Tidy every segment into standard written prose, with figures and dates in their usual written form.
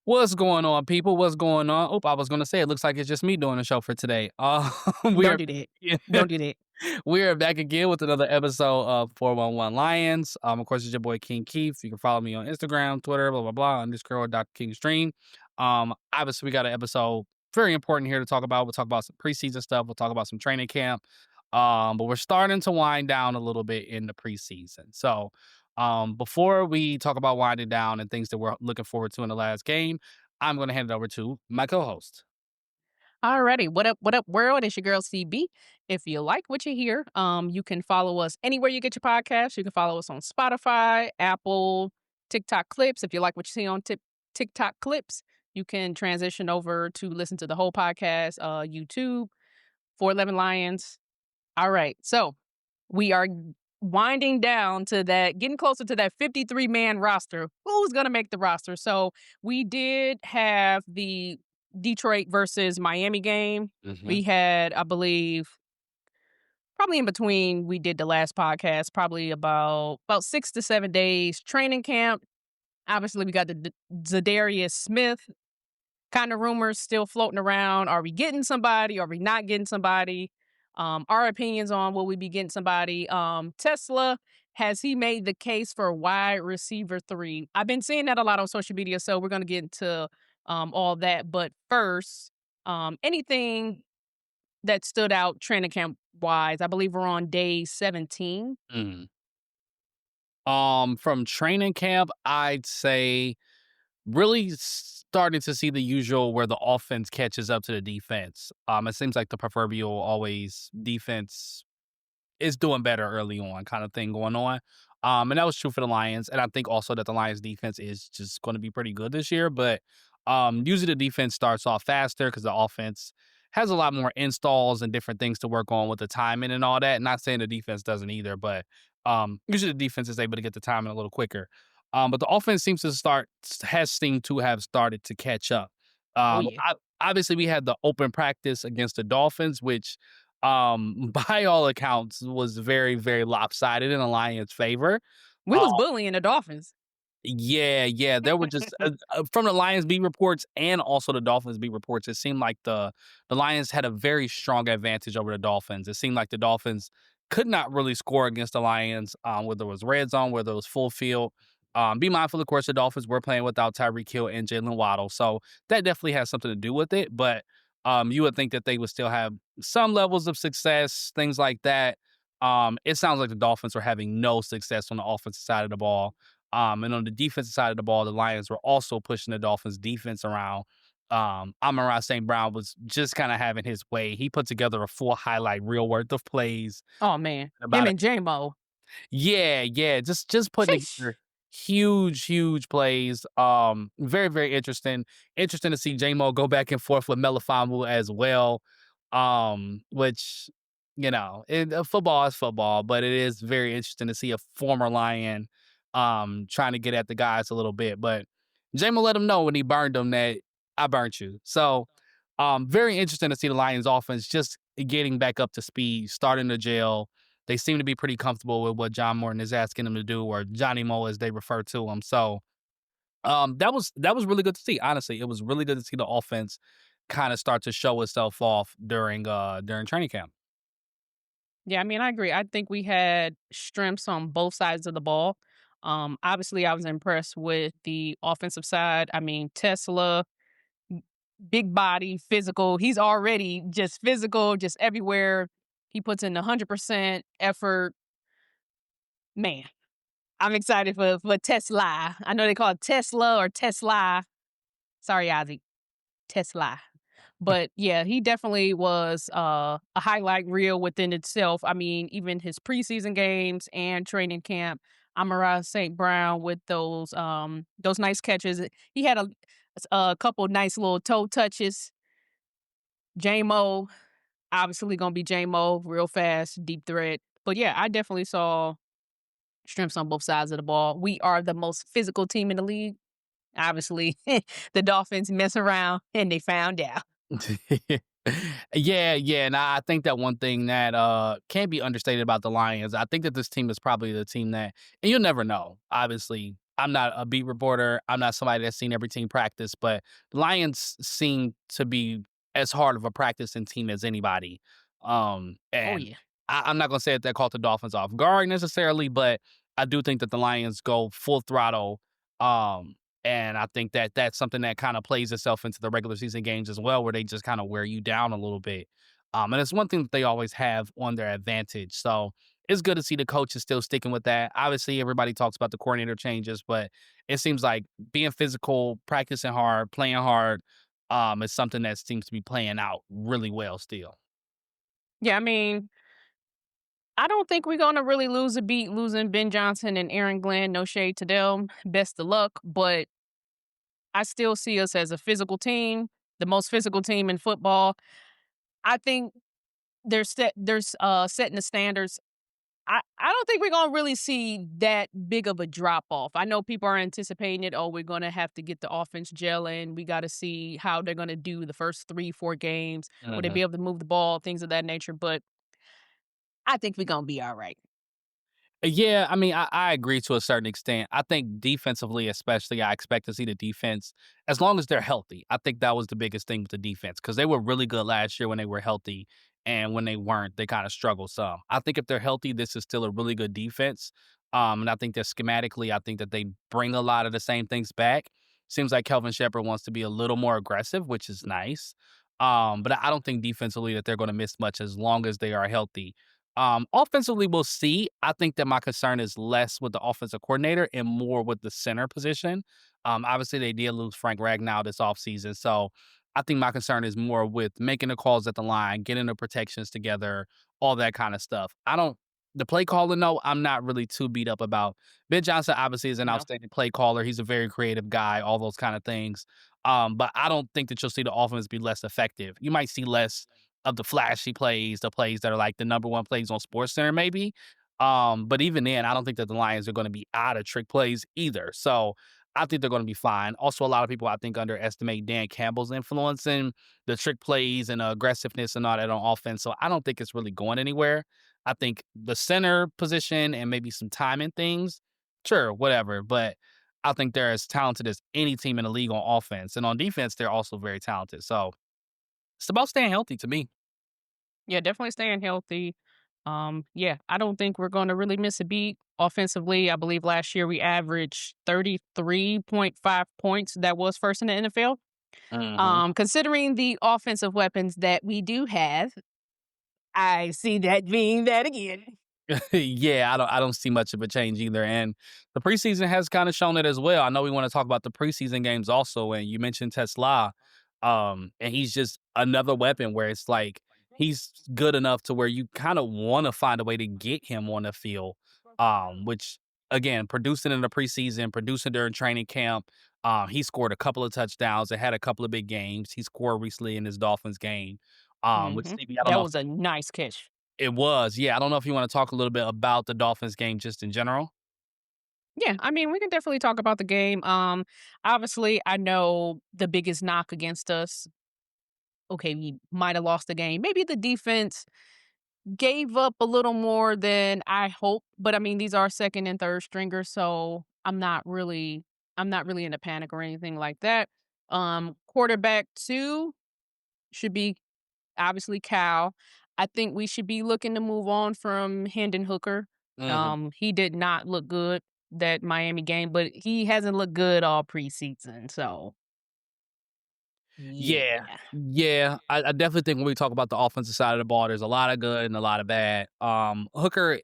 What's going on, people? What's going on? Oh, I was gonna say it looks like it's just me doing the show for today. We Don't are do that. yeah, Don't do that. we are back again with another episode of 411 Lions. Of course, it's your boy King Keith. You can follow me on Instagram, Twitter, blah blah blah, underscore Dr. King Stream. Obviously, we got an episode very important here to talk about. We'll talk about some preseason stuff. We'll talk about some training camp. But we're starting to wind down a little bit in the preseason. So, before we talk about winding down and things that we're looking forward to in the last game, I'm going to hand it over to my co-host. Alrighty. What up, world? It's your girl CB. If you like what you hear, you can follow us anywhere you get your podcasts. You can follow us on Spotify, Apple, TikTok clips. If you like what you see on TikTok clips, you can transition over to listen to the whole podcast, YouTube, 411 Lions. All right. So we are winding down to that, getting closer to that 53-man roster. Who's going to make the roster? So we did have the Detroit versus Miami game. Hmm. We had, I believe, probably in between we did the last podcast, probably about 6 to 7 days training camp. Obviously, we got the Zadarius Smith kind of rumors still floating around. Are we getting somebody? Are we not getting somebody? Our opinions on will we be getting somebody? Tesla, has he made the case for wide receiver 3? I've been seeing that a lot on social media, so we're going to get into all that. But first, anything that stood out training camp wise? I believe we're on day 17. Mm. From training camp, I'd say really starting to see the usual where the offense catches up to the defense. It seems like the proverbial always defense is doing better early on kind of thing going on. And that was true for the Lions. And I think also that the Lions defense is just going to be pretty good this year. But usually the defense starts off faster because the offense has a lot more installs and different things to work on with the timing and all that. Not saying the defense doesn't either, but usually the defense is able to get the timing a little quicker. But the offense has seemed to have started to catch up. Oh yeah, Obviously, we had the open practice against the Dolphins, which by all accounts was very, very lopsided in the Lions' favor. we Uh, was bullying the Dolphins. yeah, there were just from the Lions beat reports and also the Dolphins beat reports. It seemed like the Lions had a very strong advantage over the Dolphins. It seemed like the Dolphins could not really score against the Lions, whether it was red zone, whether it was full field. Be mindful, of course, the Dolphins were playing without Tyreek Hill and Jalen Waddle, so that definitely has something to do with it. But you would think that they would still have some levels of success, things like that. It sounds like the Dolphins were having no success on the offensive side of the ball. And on the defensive side of the ball, the Lions were also pushing the Dolphins defense around. Amon-Ra St. Brown was just kind of having his way. He put together a full highlight reel worth of plays. Oh man, him About and J-Mo. yeah, just putting Sheesh. together huge plays. Very, very interesting. Interesting to see J-Mo go back and forth with Melifonwu as well. Which, football is football, but it is very interesting to see a former Lion trying to get at the guys a little bit. But J-Mo let him know when he burned him that I burnt you. So very interesting to see the Lions offense just getting back up to speed, starting to gel. They seem to be pretty comfortable with what John Morton is asking them to do, or Johnny Mo as they refer to him. So that was really good to see. Honestly, it was really good to see the offense kind of start to show itself off during training camp. Yeah, I mean, I agree. I think we had strengths on both sides of the ball. Obviously, I was impressed with the offensive side. I mean, Tesla, big body, physical. He's already just physical, just everywhere. He puts in 100% effort. Man, I'm excited for Tesla. I know they call it Tesla or Tesla. Sorry, Ozzy. Tesla. But yeah, he definitely was a highlight reel within itself. I mean, even his preseason games and training camp, Amara St. Brown with those nice catches. He had a couple nice little toe touches. J-Mo, obviously gonna be J-Mo, real fast, deep threat. But yeah, I definitely saw strengths on both sides of the ball. We are the most physical team in the league. Obviously, the Dolphins mess around and they found out. Yeah, and I think that one thing that can't be understated about the Lions, I think that this team is probably the team that, and you'll never know, obviously. I'm not a beat reporter. I'm not somebody that's seen every team practice, but the Lions seem to be as hard of a practicing team as anybody. Oh, And yeah. I'm not gonna say that caught the Dolphins off guard necessarily, but I do think that the Lions go full throttle. Um, and I think that that's something that kind of plays itself into the regular season games as well, where they just kind of wear you down a little bit. And it's one thing that they always have on their advantage. So it's good to see the coach is still sticking with that. Obviously, everybody talks about the coordinator changes, but it seems like being physical, practicing hard, playing hard, is something that seems to be playing out really well still. Yeah, I mean, I don't think we're gonna really lose a beat losing Ben Johnson and Aaron Glenn. No shade to them. Best of luck, but I still see us as a physical team, the most physical team in football. I think there's setting the standards. I don't think we're gonna really see that big of a drop off. I know people are anticipating it. Oh, we're gonna have to get the offense gelling. We got to see how they're gonna do the first 3, 4 games. Will they Mhm. be able to move the ball? Things of that nature. But I think we're gonna be all right. Yeah, I mean, I agree to a certain extent. I think defensively, especially, I expect to see the defense as long as they're healthy. I think that was the biggest thing with the defense because they were really good last year when they were healthy, and when they weren't, they kind of struggled some. I think if they're healthy, this is still a really good defense. And I think that schematically, I think that they bring a lot of the same things back. Seems like Kelvin Shepard wants to be a little more aggressive, which is nice. But I don't think defensively that they're going to miss much as long as they are healthy. Offensively, we'll see. I think that my concern is less with the offensive coordinator and more with the center position. Obviously, they did lose Frank Ragnow this offseason. So I think my concern is more with making the calls at the line, getting the protections together, all that kind of stuff. The play calling, though, I'm not really too beat up about. Ben Johnson obviously is an No. outstanding play caller. He's a very creative guy, all those kind of things. But I don't think that you'll see the offense be less effective. You might see less of the flashy plays, the plays that are like the number one plays on SportsCenter, maybe. But even then, I don't think that the Lions are going to be out of trick plays either. So I think they're going to be fine. Also, a lot of people I think underestimate Dan Campbell's influence in the trick plays and aggressiveness and all that on offense. So I don't think it's really going anywhere. I think the center position and maybe some timing things, sure, whatever. But I think they're as talented as any team in the league on offense. And on defense, they're also very talented. So it's about staying healthy to me. Yeah, definitely staying healthy. Yeah, I don't think we're going to really miss a beat offensively. I believe last year we averaged 33.5 points. That was first in the NFL. Mhm. Considering the offensive weapons that we do have, I see that being that again. Yeah, I don't see much of a change either, and the preseason has kinda shown it as well. I know we wanna talk about the preseason games also, and you mentioned Tesla, and he's just another weapon where it's like he's good enough to where you kinda wanna find a way to get him on the field, which again, producing in the preseason, producing during training camp, he scored a couple of touchdowns and had a couple of big games. He scored recently in his Dolphins game, which Stevie, I don't That know if was a nice catch. it was, yeah, I don't know if you wanna talk a little bit about the Dolphins game just in general? Yeah, I mean, we can definitely talk about the game. Obviously, I know the biggest knock against us. Okay, we might have lost the game. Maybe the defense gave up a little more than I hoped, but I mean, these are second and third stringers, so I'm not really in a panic or anything like that. Quarterback 2 should be obviously Cal. I think we should be looking to move on from Hendon Hooker. Mhm. He did not look good that Miami game, but he hasn't looked good all preseason, so Yeah. yeah. Yeah, I definitely think when we talk about the offensive side of the ball, there's a lot of good and a lot of bad. Hooker,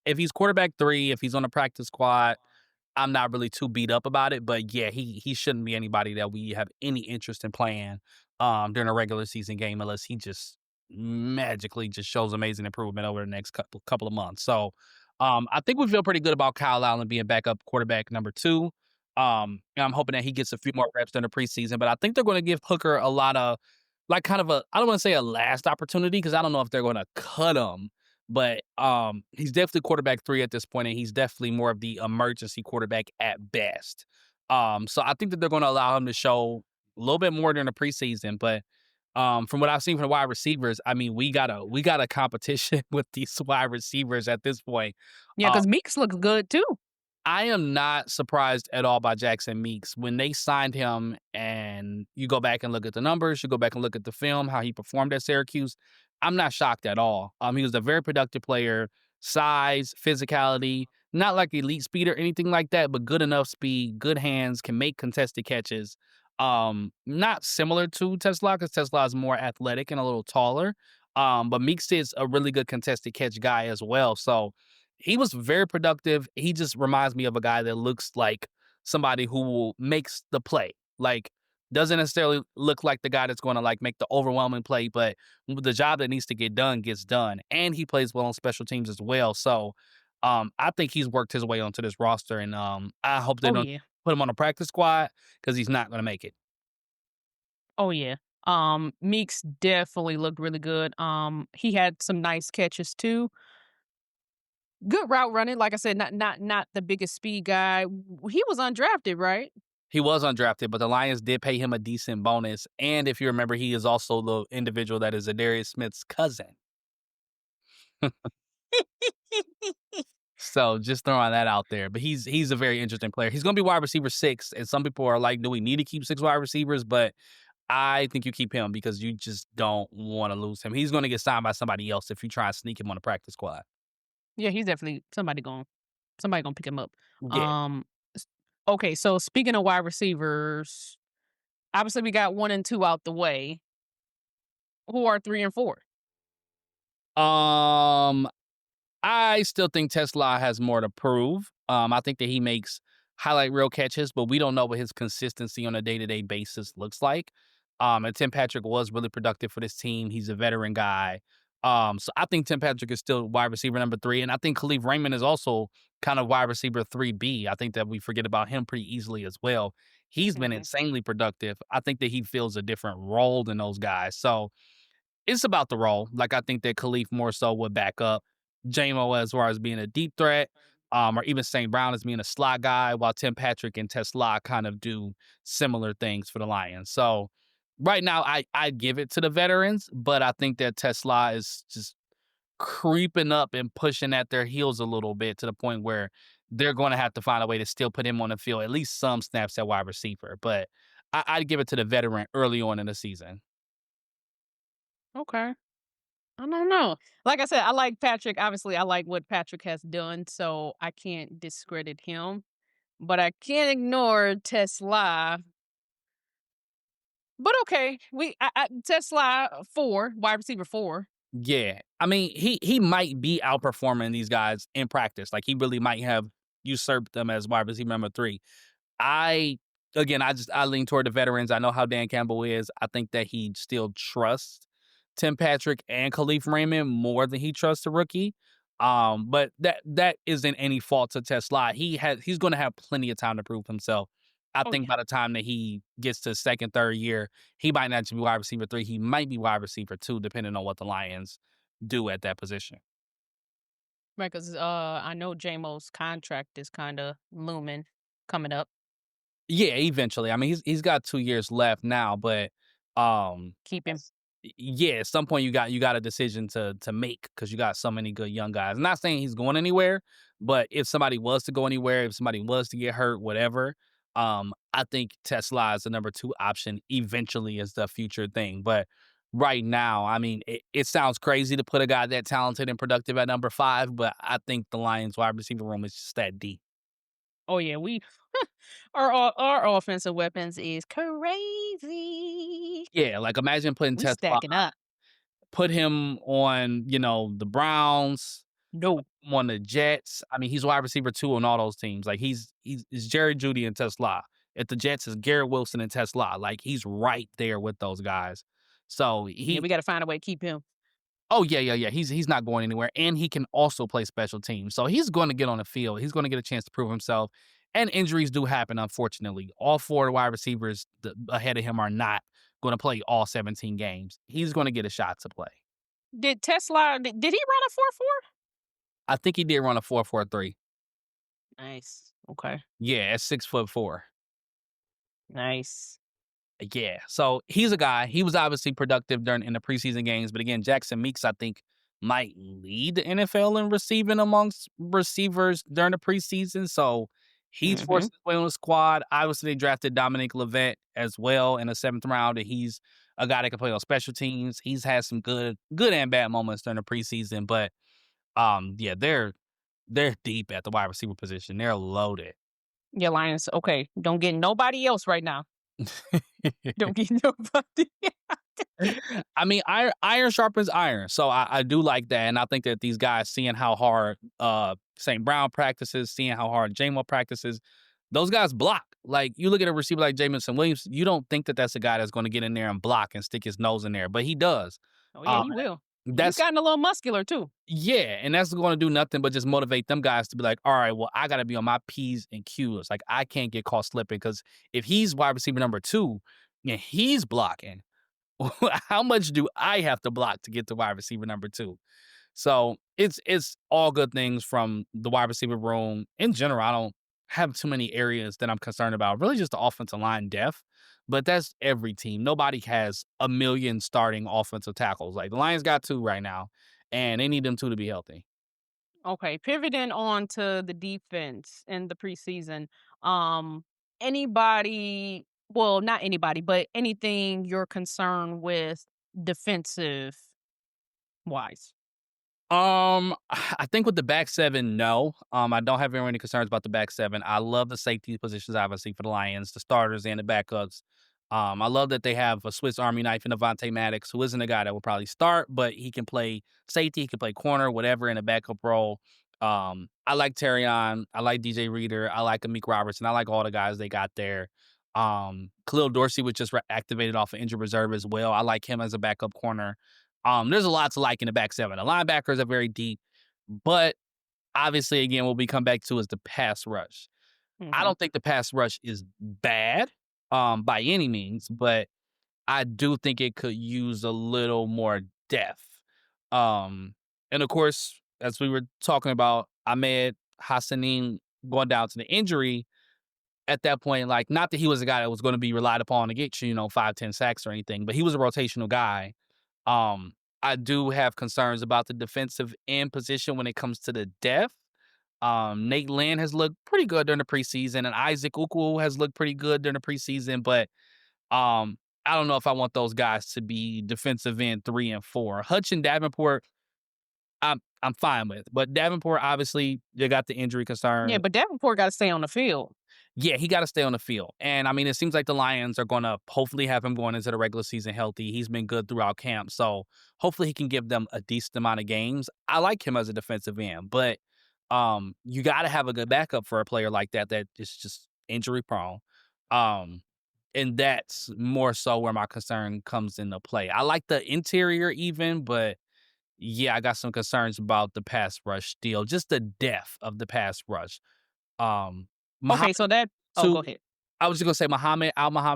if he's quarterback 3, if he's on the practice squad, I'm not really too beat up about it, but yeah, he shouldn't be anybody that we have any interest in playing, during a regular season game unless he just magically just shows amazing improvement over the next couple of months. So, I think we feel pretty good about Kyle Allen being backup quarterback number 2. And I'm hoping that he gets a few more reps during the preseason, but I think they're gonna give Hooker a lot of like kind of a I don't wanna say a last opportunity because I don't know if they're gonna cut him, but, he's definitely quarterback 3 at this point, and he's definitely more of the emergency quarterback at best. So I think that they're gonna allow him to show a little bit more during the preseason, but, from what I've seen from the wide receivers, I mean, we got a competition with these wide receivers at this point. Yeah, Um, because Meeks looks good too. I am not surprised at all by Jackson Meeks. When they signed him and you go back and look at the numbers, you go back and look at the film, how he performed at Syracuse, I'm not shocked at all. He was a very productive player, size, physicality, not like elite speed or anything like that, but good enough speed, good hands, can make contested catches. Not similar to Tesla because Tesla is more athletic and a little taller. But Meeks is a really good contested catch guy as well. So he was very productive. He just reminds me of a guy that looks like somebody who makes the play. Like, doesn't necessarily look like the guy that's going to like make the overwhelming play, but the job that needs to get done gets done. And he plays well on special teams as well. So, I think he's worked his way onto this roster, and I hope they Oh don't yeah. put him on a practice squad because he's not going to make it. Oh yeah. Meeks definitely looked really good. He had some nice catches too. Good route running. Like I said, not the biggest speed guy. He was undrafted, right? He was undrafted, but the Lions did pay him a decent bonus. And if you remember, he is also the individual that is Zadarius Smith's cousin. So just throwing that out there. But he's a very interesting player. He's gonna be wide receiver 6, and some people are like, do we need to keep 6 wide receivers? But I think you keep him because you just don't want to lose him. He's gonna get signed by somebody else if you try and sneak him on a practice squad. Yeah, he's definitely somebody gonna pick him up. Yeah. Um, s- okay, so speaking of wide receivers, obviously we got 1 and 2 out the way. Who are 3 and 4? Um I still think Tesla has more to prove. I think that he makes highlight reel catches, but we don't know what his consistency on a day-to-day basis looks like. And Tim Patrick was really productive for this team. He's a veteran guy. So I think Tim Patrick is still wide receiver number 3. And I think Khalif Raymond is also kind of wide receiver 3B. I think that we forget about him pretty easily as well. He's been Hmm. insanely productive. I think that he fills a different role than those guys. So it's about the role. Like, I think that Khalif more so would back up JMO as far as being a deep threat, or even St. Brown as being a slot guy, while Tim Patrick and Tesla kind of do similar things for the Lions. So right now, I give it to the veterans, but I think that Tesla is just creeping up and pushing at their heels a little bit to the point where they're going to have to find a way to still put him on the field, at least some snaps at wide receiver. But I'd give it to the veteran early on in the season. Okay. I don't know. Like I said, I like Patrick. Obviously, I like what Patrick has done, so I can't discredit him. But I can't ignore Tesla. But okay, Tesla 4, wide receiver 4. Yeah. I mean, he might be outperforming these guys in practice. Like, he really might have usurped them as wide receiver number 3. I I lean toward the veterans. I know how Dan Campbell is. I think that he still trusts Tim Patrick and Khalif Raymond more than he trusts the rookie. But that isn't any fault to Tesla. He's gonna have plenty of time to prove himself. I Oh think yeah, by the time that he gets to second, third year, he might not just be wide receiver 3. He might be wide receiver 2, depending on what the Lions do at that position. right. Because I know JMO's contract is kind of looming, coming up. Yeah, eventually. I mean, he's got 2 years left now, but Keep him. yeah, at some point you got a decision to make because you got so many good young guys. I'm not saying he's going anywhere, but if somebody was to go anywhere, if somebody was to get hurt, whatever, I think Tesla is the number 2 option eventually as the future thing. But right now, I mean, it sounds crazy to put a guy that talented and productive at number 5, but I think the Lions wide receiver room is just that deep. Oh yeah, we our offensive weapons is crazy. Yeah, like imagine putting We Tesla, stacking up. put him on, the Browns, No. on the Jets. I mean, he's wide receiver 2 on all those teams. Like, he's it's Jerry Judy and Tesla. At the Jets, is Garrett Wilson and Tesla. Like, he's right there with those guys. So Yeah, we got to find a way to keep him. oh yeah, yeah, yeah. He's not going anywhere, and he can also play special teams. So he's going to get on the field. He's going to get a chance to prove himself. And injuries do happen, unfortunately. All 4 wide receivers ahead of him are not going to play all 17 games. He's going to get a shot to play. Did he run a 4.4? I think he did run a 4.43. Nice. Okay. Yeah, at 6'4". Nice. Yeah. So he's a guy. He was obviously productive during in the preseason games, but again, Jackson Meeks, I think, might lead the NFL in receiving amongst receivers during the preseason. So He's Mhm. forcing his way on the squad. Obviously, they drafted Dominic Levant as well in the 7th round, and he's a guy that can play on special teams. He's had some good and bad moments during the preseason, but yeah, they're deep at the wide receiver position. They're loaded. Your Lions, okay, don't get nobody else right now. Don't get nobody. I mean, iron sharpens iron, so I do like that, and I think that these guys seeing how hard St. Brown practices, seeing how hard Jamo practices, those guys block. Like you look at a receiver like Jamison Williams, you don't think that that's a guy that's going to get in there and block and stick his nose in there, but he does. Oh, yeah, Uh, he will. He's that's gotten a little muscular too. Yeah, and that's going to do nothing but just motivate them guys to be like, all right, well, I got to be on my P's and Q's. Like I can't get caught slipping because if he's wide receiver number 2 and he's blocking. How much do I have to block to get to wide receiver number 2? So it's all good things from the wide receiver room. In general, I don't have too many areas that I'm concerned about. Really just the offensive line depth. But that's every team. Nobody has a million starting offensive tackles. Like the Lions got 2 right now, and they need them 2 to be healthy. Okay, pivoting on to the defense in the preseason. Um, anybody, well, not anybody, but anything you're concerned with defensive wise? I think with the back 7, no. I don't have any concerns about the back 7. I love the safety positions, obviously, for the Lions, the starters and the backups. I love that they have a Swiss Army knife in Avonte Maddox, who isn't a guy that will probably start, but he can play safety, he can play corner, whatever, in a backup role. I like Terrion, I like DJ Reader, I like Amik Robertson, I like all the guys they got there. Khalil Dorsey was just activated off of injured reserve as well. I like him as a backup corner. There's a lot to like in the back 7. The linebackers are very deep, but obviously, again, what we come back to is the pass rush. I Hmm. don't think the pass rush is bad, by any means, but I do think it could use a little more depth. Um, and of course, as we were talking about Ahmed Hassanin going down to the injury, at that point, like, not that he was a guy that was going to be relied upon to get you, 5, 10 sacks or anything, but he was a rotational guy. I do have concerns about the defensive end position when it comes to the depth. Nate Lynn has looked pretty good during the preseason, and Isaac Ukwu has looked pretty good during the preseason, but I don't know if I want those guys to be defensive end 3 and 4. Hutch and Davenport, I'm fine with, but Davenport obviously they got the injury Yeah, concern. but Davenport got to stay on the field. Yeah, he gotta stay on the field, and, I mean, it seems like the Lions are gonna hopefully have him going into the regular season healthy. He's been good throughout camp, so hopefully he can give them a decent amount of games. I like him as a defensive end, but, you gotta have a good backup for a player like that that is just injury prone, um, and that's more so where my concern comes into play. I like the interior even, but, yeah, I got some concerns about the pass rush still, just the depth of the pass rush. Um, Okay, so that. Oh, so go ahead. I was just gonna say Muhammad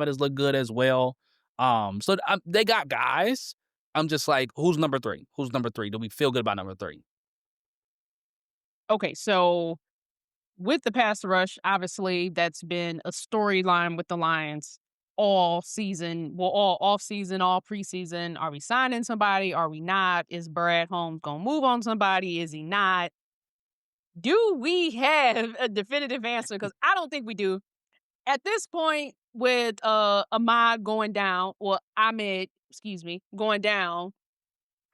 has looked good as well. So they got guys. I'm just like, who's number 3? Who's number 3? Do we feel good about number 3? Okay, so with the pass rush, obviously that's been a storyline with the Lions all season. Well, all off season, all preseason. Are we signing somebody? Are we not? Is Brad Holmes gonna move on somebody? Is he not? Do we have a definitive answer? Because I don't think we do. At this point, with Ahmad going down, or Ahmed, excuse me, going down,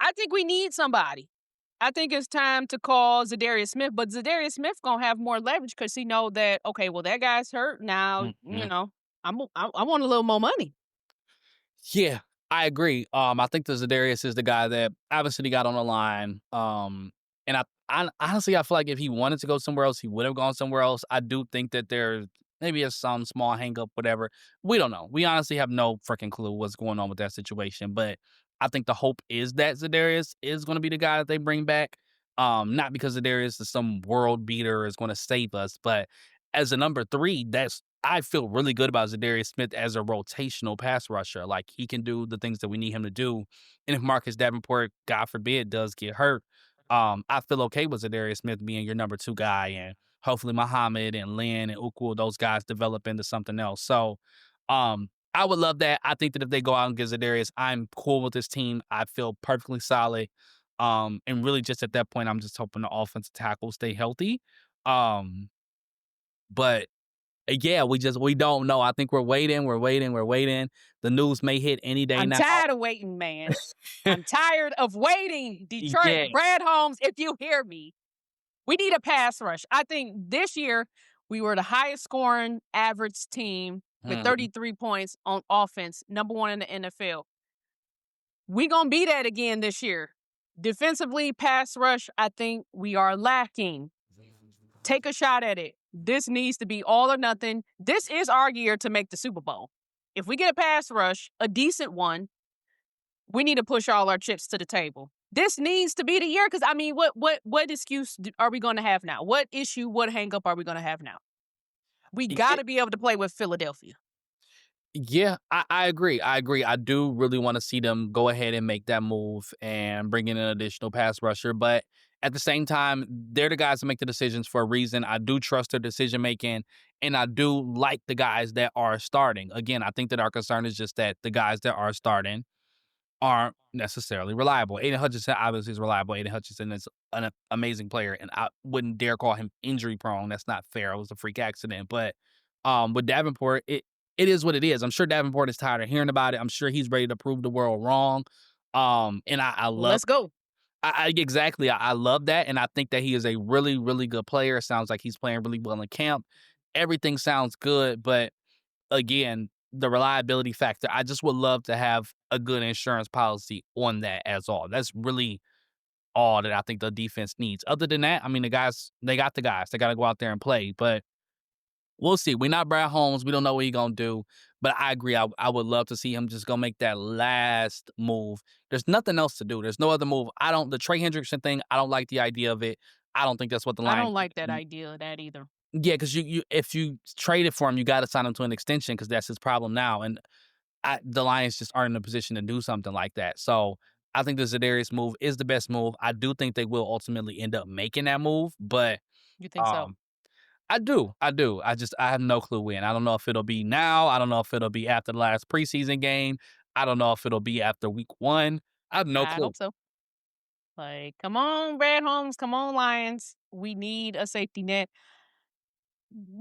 I think we need somebody. I think it's time to call Zadarius Smith, but Zadarius Smith gonna have more leverage because he know that, okay, well, that guy's hurt now. Mhm. I want a little more money. Yeah, I agree. I think the Zadarius is the guy that obviously got on the line. And I honestly I feel like if he wanted to go somewhere else, he would have gone somewhere else. I do think that there maybe is some small hang up, whatever. We don't know. We honestly have no freaking clue what's going on with that situation. But I think the hope is that Zadarius is going to be the guy that they bring back. Not because Zadarius is some world beater is going to save us, but as a number 3, I feel really good about Zadarius Smith as a rotational pass rusher. Like he can do the things that we need him to do. And if Marcus Davenport, God forbid, does get hurt, I feel okay with Zadarius Smith being your number 2 guy, and hopefully Muhammad and Lynn and Ukwu, those guys develop into something else. So, I would love that. I think that if they go out and get Zadarius, I'm cool with this team. I feel perfectly solid. And really just at that point, I'm just hoping the offensive tackles stay healthy. Um, But yeah, we don't know. I think we're waiting, we're waiting, we're waiting. The news may hit any day I'm now. tired of waiting, man. I'm tired of waiting. Detroit, Yeah. Brad Holmes, if you hear me, we need a pass rush. I think this year we were the highest scoring average team with Mhm. 33 points on offense, number one in the NFL. We gonna be that again this year. Defensively, pass rush, I think we are lacking. Take a shot at it. This needs to be all or nothing. This is our year to make the Super Bowl. If we get a pass rush, a decent one, we need to push all our chips to the table. This needs to be the year because I mean, what excuse are we going to have now? What issue, what hang up are we going to have now? We got to be able to play with Philadelphia. Yeah, I agree. I agree. I do really want to see them go ahead and make that move and bring in an additional pass rusher. But at the same time, they're the guys that make the decisions for a reason. I do trust their decision making, and I do like the guys that are starting. Again, I think that our concern is just that the guys that are starting aren't necessarily reliable. Aiden Hutchinson obviously is reliable. Aiden Hutchinson is an amazing player, and I wouldn't dare call him injury prone. That's not fair. It was a freak accident. But with Davenport, it is what it is. I'm sure Davenport is tired of hearing about it. I'm sure he's ready to prove the world wrong. And I love Let's go. I exactly. I love that, and I think that he is a really, really good player. It sounds like he's playing really well in camp. Everything sounds good, but again, the reliability factor, I just would love to have a good insurance policy on that as all. That's really all that I think the defense needs. Other than that, I mean, the guys, they got the guys. They got to go out there and play. But we'll see. We're not Brad Holmes. We don't know what he's going to do. But I agree. I would love to see him just go make that last move. There's nothing else to do. There's no other move. The Trey Hendrickson thing, I don't like the idea of it. I don't think that's what the I Lions don't like that idea of that either. yeah, because you if you trade it for him, you got to sign him to an extension because that's his problem now. And the Lions just aren't in a position to do something like that. So I think the Za'Darius move is the best move. I do think they will ultimately end up making that move, but You think so? um, I do. I have no clue when. I don't know if it'll be now. I don't know if it'll be after the last preseason game. I don't know if it'll be after week 1. I have no I clue. hope so. Like, come on, Brad Holmes. Come on, Lions. We need a safety net.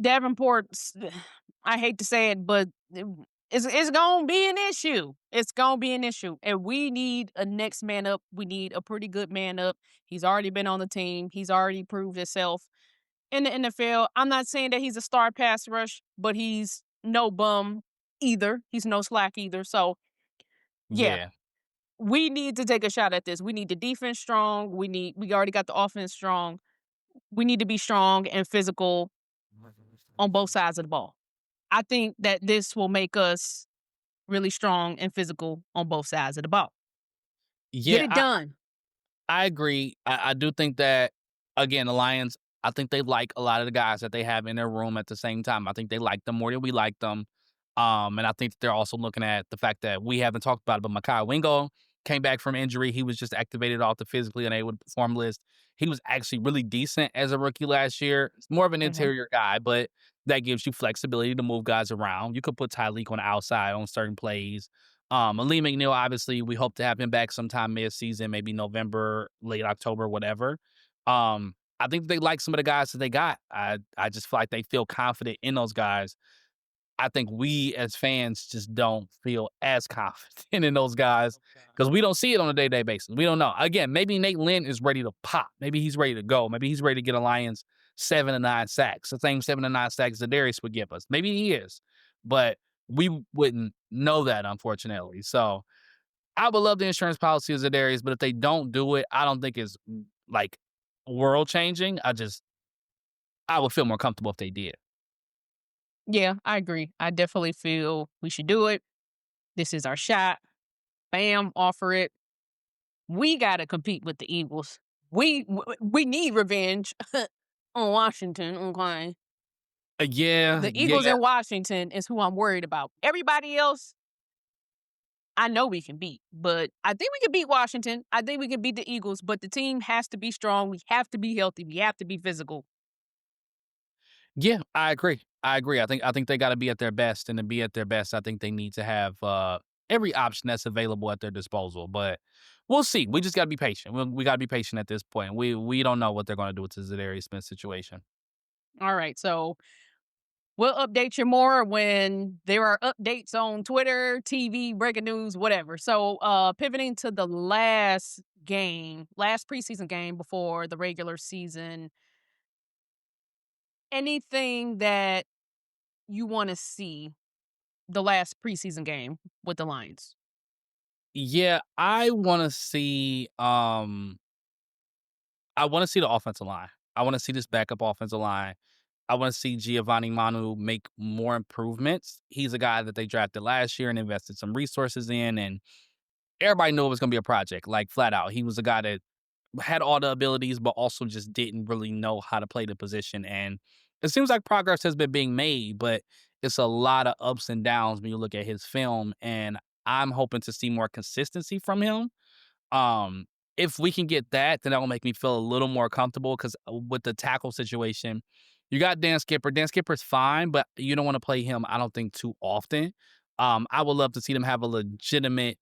Davenport's I hate to say it, but it's gonna be an issue. It's gonna be an issue. And we need a next man up. We need a pretty good man up. He's already been on the team. He's already proved himself in the NFL. I'm not saying that he's a star pass rush, but he's no bum either. He's no slack either. So yeah, Yeah. we need to take a shot at this. We need the defense strong. We already got the offense strong. We need to be strong and physical on both sides of the ball. I think that this will make us really strong and physical on both sides of the ball. Get Yeah, it done. I agree. I do think that again, the Lions, I think they like a lot of the guys that they have in their room at the same time. I think they like them more than we like them. And I think they're also looking at the fact that we haven't talked about it, but Mekhi Wingo came back from injury. He was just activated off the physically unable to perform list. He was actually really decent as a rookie last year. It's more of an Mhm. interior guy, but that gives you flexibility to move guys around. You could put Tyreek on the outside on certain plays. Ali McNeil, obviously, we hope to have him back sometime mid-season, maybe November, late October, whatever. I think they like some of the guys that they got. I just feel like they feel confident in those guys. I think we as fans just don't feel as confident in those guys because we don't see it on a day-to-day basis. We don't know. Again, maybe Nate Lynn is ready to pop. Maybe he's ready to go. Maybe he's ready to get a Lions 7 to 9 sacks. The same 7 to 9 sacks that Darius would give us. Maybe he is. But we wouldn't know that, unfortunately. So I would love the insurance policy of Darius, but if they don't do it, I don't think it's like world changing. I would feel more comfortable if they did. Yeah, I agree. I definitely feel we should do it. This is our shot. Bam, offer it. We got to compete with the Eagles. We need revenge on Washington. Okay, Yeah, the Eagles yeah. in Washington is who I'm worried about. Everybody else, I know we can beat, but I think we can beat Washington. I think we can beat the Eagles, but the team has to be strong. We have to be healthy. We have to be physical. Yeah, I agree. I agree. I think they gotta be at their best, and to be at their best, I think they need to have, every option that's available at their disposal, but we'll see. We just gotta be patient. We gotta be patient at this point. We don't know what they're gonna do with the Zadarius Smith situation. All right, so We'll update you more when there are updates on Twitter, TV, breaking news, whatever. So, pivoting to the last preseason game before the regular season, anything that you want to see the last preseason game with the Lions? Yeah, I wanna see the offensive line. I wanna see this backup offensive line. I wanna see Giovanni Manu make more improvements. He's a guy that they drafted last year and invested some resources in, and everybody knew it was gonna be a project, like, flat out. He was a guy that had all the abilities, but also just didn't really know how to play the position, and it seems like progress has been being made, but it's a lot of ups and downs when you look at his film, and I'm hoping to see more consistency from him. Um, if we can get that, then that will make me feel a little more comfortable because with the tackle situation, you got Dan Skipper. Dan Skipper's fine, but you don't want to play him, I don't think, too often. I would love to see them have a legitimate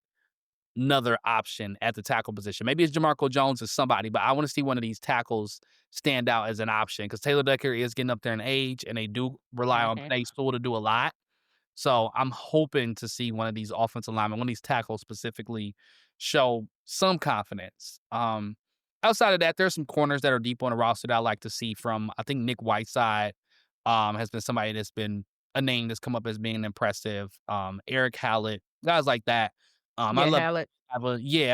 another option at the tackle position. Maybe it's Jamarco Jones or somebody, but I want to see one of these tackles stand out as an option because Taylor Decker is getting up there in age, and they do rely on Mhm. Penei Sewell to do a lot. So I'm hoping to see one of these offensive linemen, one of these tackles specifically, show some confidence. Outside of that, there's some corners that are deep on the roster that I like to see from. I think Nick Whiteside has been somebody that's been a name that's come up as being impressive. Eric Hallett, guys like that. I Yeah, love Hallett. I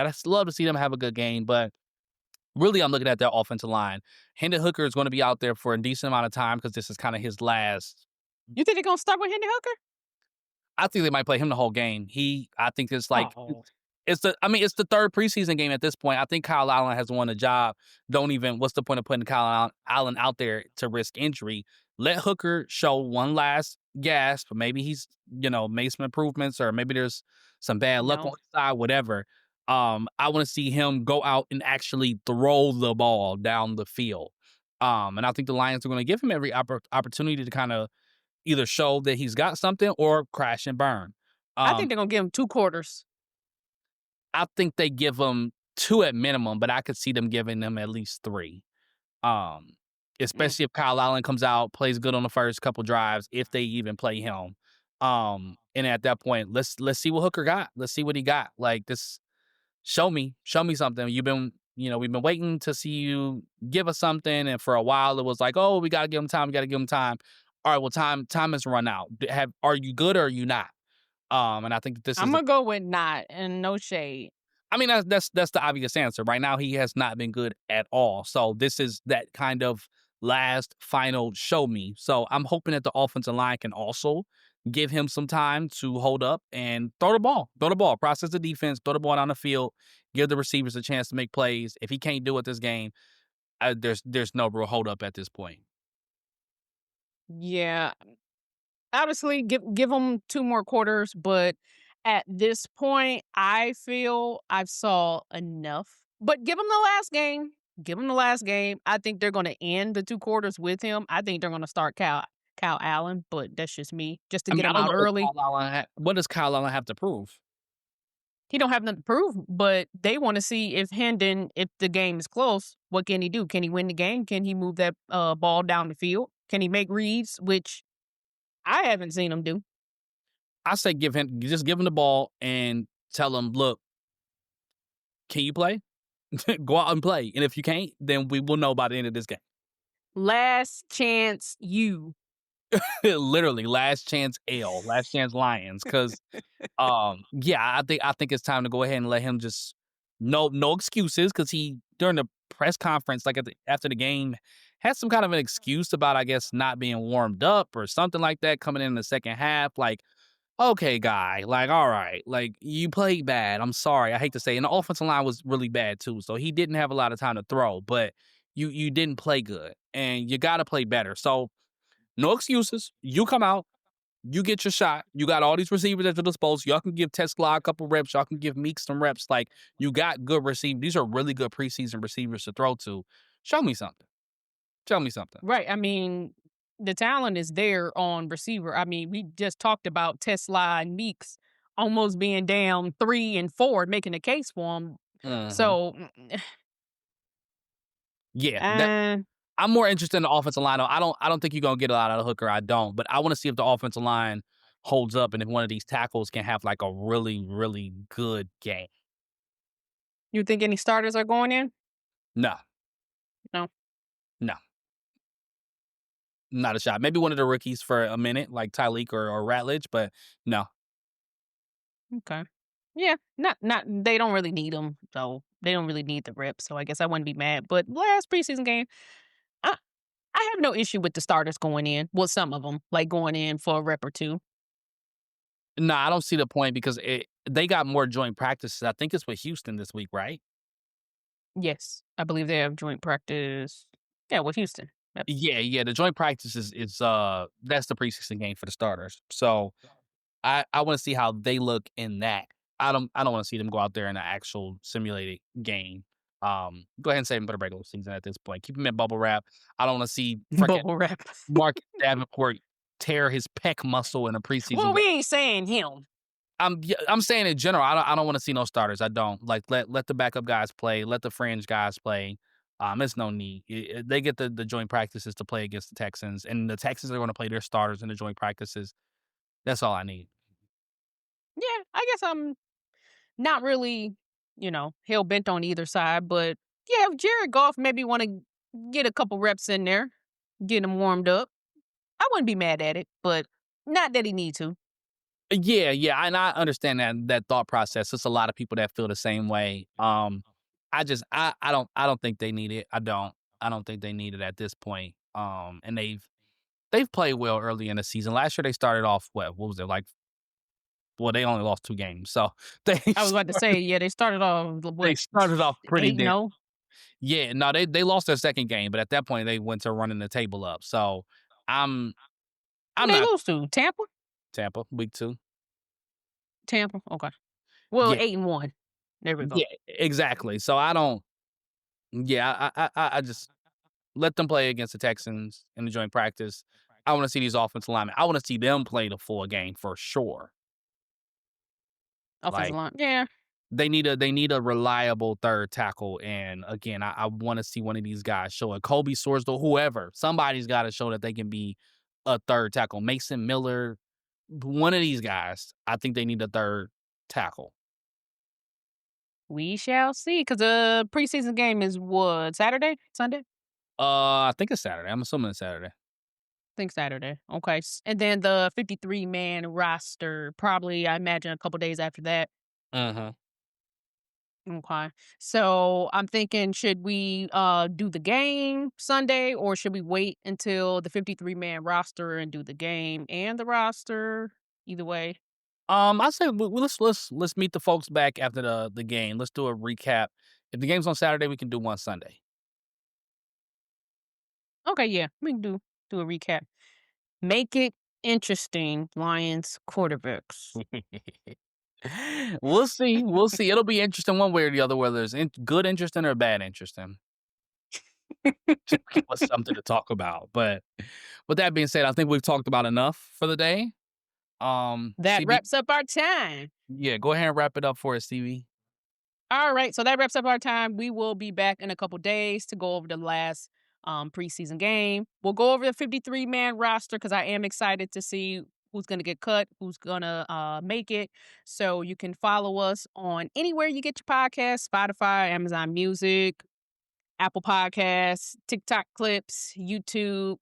just love to see them have a good game, but really I'm looking at their offensive line. Hendon Hooker is going to be out there for a decent amount of time because this is kind of his last. You think they're gonna start with Hendon Hooker? I think they might play him the whole game. I think it's like Oh. it's the third preseason game at this point. I think Kyle Allen has won a job. Don't even what's the point of putting Allen out there to risk injury? Let Hooker show one last gasp. Maybe he's, made some improvements or maybe there's some bad luck on No. his side, whatever. I want to see him go out and actually throw the ball down the field. And I think the Lions are going to give him every opportunity to kind of either show that he's got something or crash and burn. I Um, think they're gonna give him 2 quarters. I think they give him 2 at minimum, but I could see them giving them at least 3. Um, Mm. Especially if Kyle Allen comes out, plays good on the first couple drives, if they even play him. And at that point, let's see what Hooker got. Let's see what he got. Like this, show me something. We've been waiting to see you give us something, and for a while it was like, oh, we gotta give him time. We gotta give him time. All right, well, time has run out. Are you good or are you not? And I think this is the Imma go with not and no shade. I mean, that's the obvious answer. Right now, he has not been good at all. So this is that kind of last final show me. So I'm hoping that the offensive line can also give him some time to hold up and throw the ball, process the defense, throw the ball down the field, give the receivers a chance to make plays. If he can't do it this game, there's no real hold up at this point. Yeah. Obviously, give them 2 more quarters, but at this point, I feel I've saw enough. But give them the last game. Give them the last game. I think they're gonna end the 2 quarters with him. I think they're gonna start Cal Allen, but that's just me, just to I get mean, I him don't out know early. what does Kyle Allen have to prove. He don't have nothing to prove, but they wanna see if the game is close, what can he do? Can he win the game? Can he move that, ball down the field? Can he make reads? Which I haven't seen him do. I say just give him the ball and tell him, look, can you play? Go out and play. And if you can't, then we will know by the end of this game. Last chance you. Literally, last chance L, last chance Lions. Cause yeah, I think it's time to go ahead and let him just no excuses because he during the press conference, like after the game, had some kind of an excuse about I guess not being warmed up or something like that coming in the second half. Like, okay, guy, like, all right, like you played bad. I'm sorry. I hate to say, and the offensive line was really bad too. So he didn't have a lot of time to throw, but you didn't play good and you gotta play better. So no excuses. You come out, you get your shot. You got all these receivers at your disposal. Y'all can give Tesla a couple reps. Y'all can give Meek some reps. Like you got good receivers. These are really good preseason receivers to throw to. Show me something. Show me something. Right. I mean, the talent is there on receiver. I mean, we just talked about Tesla and Meeks almost being down 3 and 4, making a case for them. Hmm. So, Yeah, that uh, I'm more interested in the offensive line. I don't think you're gonna get a lot out of Hooker. I don't, but I want to see if the offensive line holds up and if one of these tackles can have like a really, really good game. You think any starters are going in? No, No. no, not a shot. Maybe one of the rookies for a minute, like Tyleek or Ratledge, but no. Okay. Yeah, not they don't really need them, so they don't really need the reps. So I guess I wouldn't be mad. But last preseason game, I I have no issue with the starters going in. Well, some of them like going in for a rep or two. No, I don't see the point because they got more joint practices. I think it's with Houston this week, right? Yes, I believe they have joint practice. Yeah, with Houston. Yep. Yeah, yeah. The joint practice is that's the preseason game for the starters. So I want to see how they look in that. I don't want to see them go out there in an actual simulated game. Go ahead and save them for the regular season at this point. Keep them in bubble wrap. I don't want to see freaking Bubble wrap. Mark Davenport tear his pec muscle in a preseason Well, game. we ain't saying him. I'm saying in general, I don't wanna see no starters, I don't. Like, let the backup guys play, let the fringe guys play. There's no need. They get the joint practices to play against the Texans, and the Texans are gonna play their starters in the joint practices. That's all I need. Yeah, I guess I'm not really, hell bent on either side, but yeah, if Jared Goff maybe want to get a couple reps in there, get him warmed up, I wouldn't be mad at it, but not that he need to. Yeah, yeah, and I understand that thought process. There's a lot of people that feel the same way. I don't think they need it. I don't think they need it at this point. And they've played well early in the season. Last year they started off what was it like? Well, they only lost 2 games, so they I was about to say, yeah, they started off they what started off pretty 8 and damn 0. yeah, no, they lost their 2nd game, but at that point, they went to running the table up, so I'm Who I'm they not lose to? Tampa. Tampa, week 2. Tampa. Okay. Well, Yeah, 8-1. There we go. yeah, exactly, so I don't yeah, I just let them play against the Texans in the joint practice. I wanna see these offensive linemen. I wanna see them play the full game for sure. Offensive Like, line. Yeah, they need a reliable 3rd tackle, and again, I wanna see one of these guys show it. Kobe Swordsville, whoever, somebody's gotta show that they can be a 3rd tackle. Mason Miller, one of these guys, I think they need a 3rd tackle. we shall see. Because the preseason game is what, Saturday, Sunday? I think it's Saturday. I'm assuming it's Saturday. Think Saturday. Okay. And then the 53-man roster, probably, I imagine, a couple days after that. Mhm. Okay. So I'm thinking, should we do the game Sunday, or should we wait until the 53-man roster and do the game and the roster? Either way. I say let's meet the folks back after the game. Let's do a recap. If the game's on Saturday, we can do one Sunday. Okay, yeah. We can do a recap. Make it interesting, Lions quarterbacks. We'll see. We'll see. It'll be interesting one way or the other, whether it's good interesting or bad interesting. Just give us something to talk about. But with that being said, I think we've talked about enough for the day. That CB, wraps up our time. yeah, go ahead and wrap it up for us, CB. All right, so that wraps up our time. We will be back in a couple days to go over the last preseason game. We'll go over the 53-man roster because I am excited to see who's going to get cut, who's going to make it. So you can follow us on anywhere you get your podcasts: Spotify, Amazon Music, Apple Podcasts, TikTok clips, YouTube.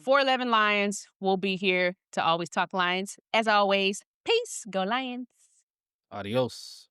411 Lions will be here to always talk Lions. As always, peace. Go Lions. Adios.